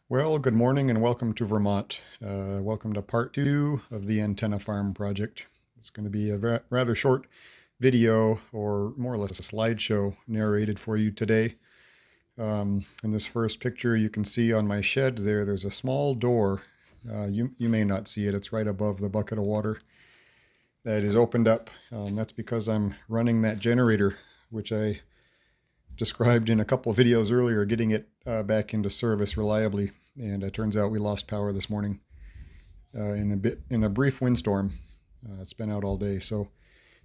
Well, good morning and welcome to Vermont. Welcome to part two of the antenna farm project. It's going to be a rather short video, or more or less a slideshow narrated for you today. In this first picture, you can see on my shed there's a small door. You may not see it. It's right above the bucket of water that is opened up. That's because I'm running that generator, which I described in a couple of videos earlier, getting it back into service reliably. And it turns out we lost power this morning in a brief windstorm. It's been out all day, so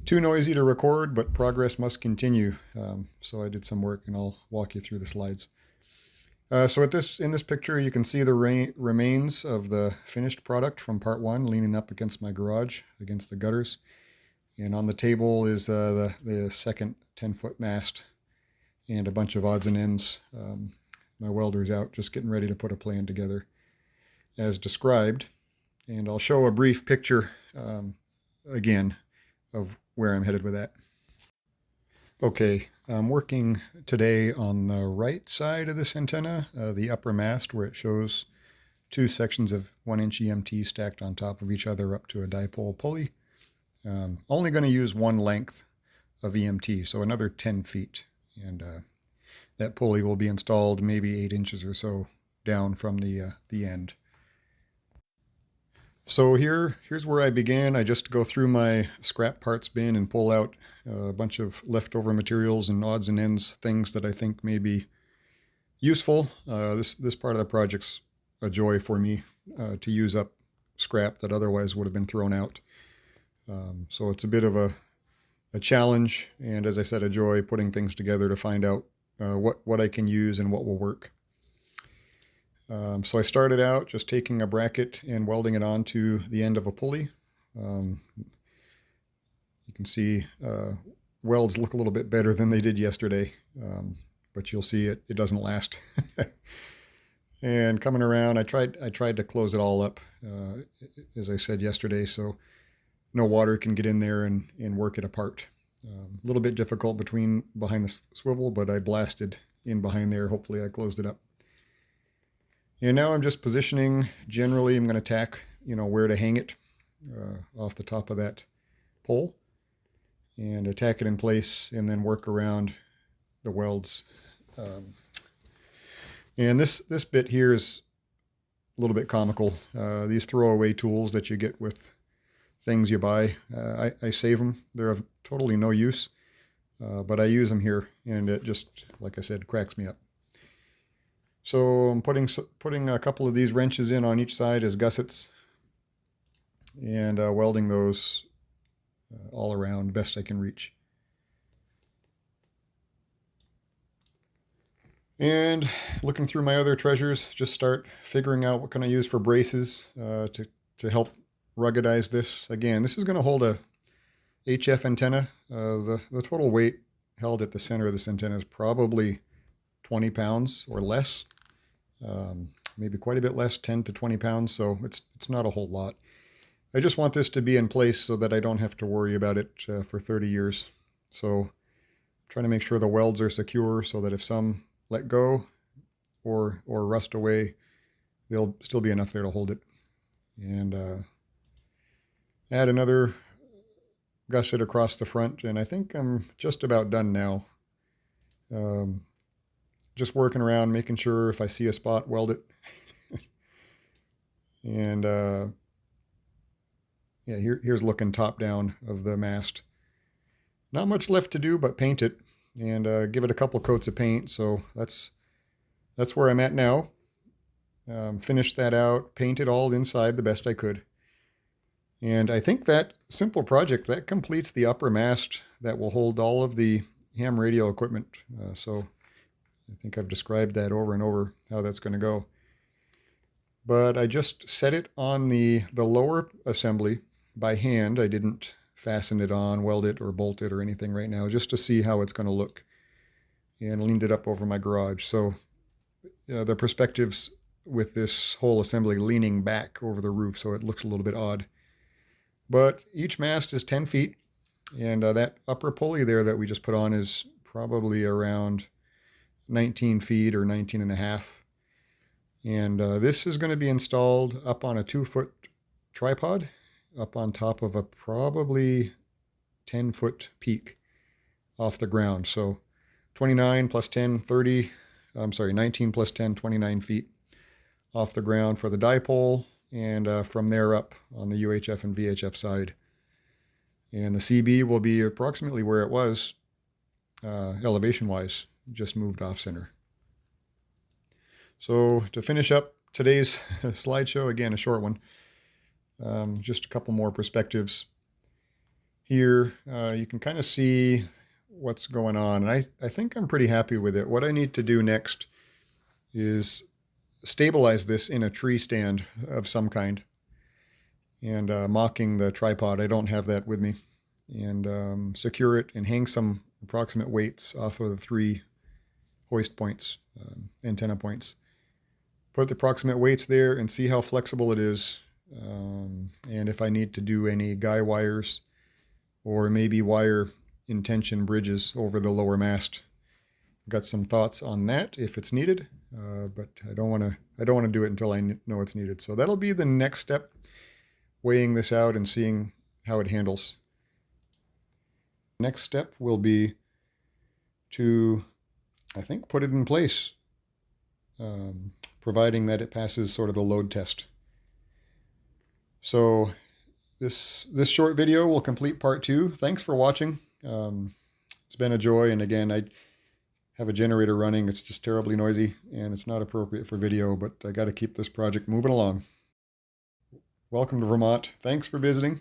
too noisy to record, but progress must continue. So I did some work, and I'll walk you through the slides. So in this picture, you can see the remains of the finished product from part one, leaning up against my garage, against the gutters. And on the table is the second 10-foot mast and a bunch of odds and ends. My welder's out, just getting ready to put a plan together as described. And I'll show a brief picture again of where I'm headed with that. Okay, I'm working today on the right side of this antenna, the upper mast, where it shows two sections of 1-inch EMT stacked on top of each other up to a dipole pulley. Only going to use one length of EMT, so another 10 feet. And that pulley will be installed maybe 8 inches or so down from the end. So here's where I began. I just go through my scrap parts bin and pull out a bunch of leftover materials and odds and ends, things that I think may be useful. This part of the project's a joy for me to use up scrap that otherwise would have been thrown out. So it's a bit of a challenge, and as I said, a joy putting things together to find out what I can use and what will work. So I started out just taking a bracket and welding it onto the end of a pulley. You can see welds look a little bit better than they did yesterday, but you'll see it doesn't last. And coming around, I tried to close it all up, as I said yesterday, so no water can get in there and work it apart. A little bit difficult behind the swivel, but I blasted in behind there. Hopefully I closed it up. And now I'm just positioning. Generally, I'm going to tack, where to hang it off the top of that pole, and tack it in place, and then work around the welds. And this bit here is a little bit comical. These throwaway tools that you get with things you buy, I save them. They're of totally no use, but I use them here, and it just, like I said, cracks me up. So I'm putting a couple of these wrenches in on each side as gussets, and welding those all around best I can reach. And looking through my other treasures, just start figuring out what can I use for braces to help ruggedize this. Again, this is going to hold a HF antenna. The total weight held at the center of this antenna is probably 20 pounds or less, maybe quite a bit less, 10 to 20 pounds, so it's not a whole lot. I just want this to be in place so that I don't have to worry about it for 30 years. So I'm trying to make sure the welds are secure so that if some let go or rust away, there'll still be enough there to hold it. And add another gusset across the front, and I think I'm just about done now. Just working around, making sure if I see a spot, weld it. And yeah, here's looking top down of the mast. Not much left to do but paint it and give it a couple coats of paint. So that's where I'm at now. Finished that out, painted all inside the best I could. And I think that simple project, that completes the upper mast that will hold all of the ham radio equipment. So I think I've described that over and over, how that's going to go. But I just set it on the lower assembly by hand. I didn't fasten it on, weld it, or bolt it or anything right now, just to see how it's going to look. And leaned it up over my garage. So the perspectives with this whole assembly leaning back over the roof, so it looks a little bit odd. But each mast is 10 feet, and that upper pulley there that we just put on is probably around 19 feet or 19 and a half. And this is going to be installed up on a 2-foot tripod up on top of a probably 10-foot peak off the ground. So 29 plus 10, 30, I'm sorry, 19 plus 10, 29 feet off the ground for the dipole, and from there up on the UHF and VHF side. And the CB will be approximately where it was elevation-wise, just moved off center. So to finish up today's slideshow, again, a short one, just a couple more perspectives. Here, you can kind of see what's going on. And I think I'm pretty happy with it. What I need to do next is stabilize this in a tree stand of some kind. And mocking the tripod, I don't have that with me. And secure it and hang some approximate weights off of the 3 hoist points, antenna points. Put the approximate weights there and see how flexible it is. And if I need to do any guy wires or maybe wire in tension bridges over the lower mast. Got some thoughts on that if it's needed, but I don't want to do it until I know it's needed. So that'll be the next step, weighing this out and seeing how it handles. Next step will be to, I think, put it in place, providing that it passes sort of the load test. So this short video will complete part 2. Thanks for watching. It's been a joy, and again, I have a generator running. It's just terribly noisy, and it's not appropriate for video, but I got to keep this project moving along. Welcome to Vermont. Thanks for visiting,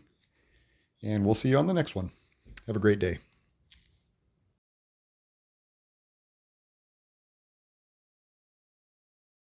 and we'll see you on the next one. Have a great day.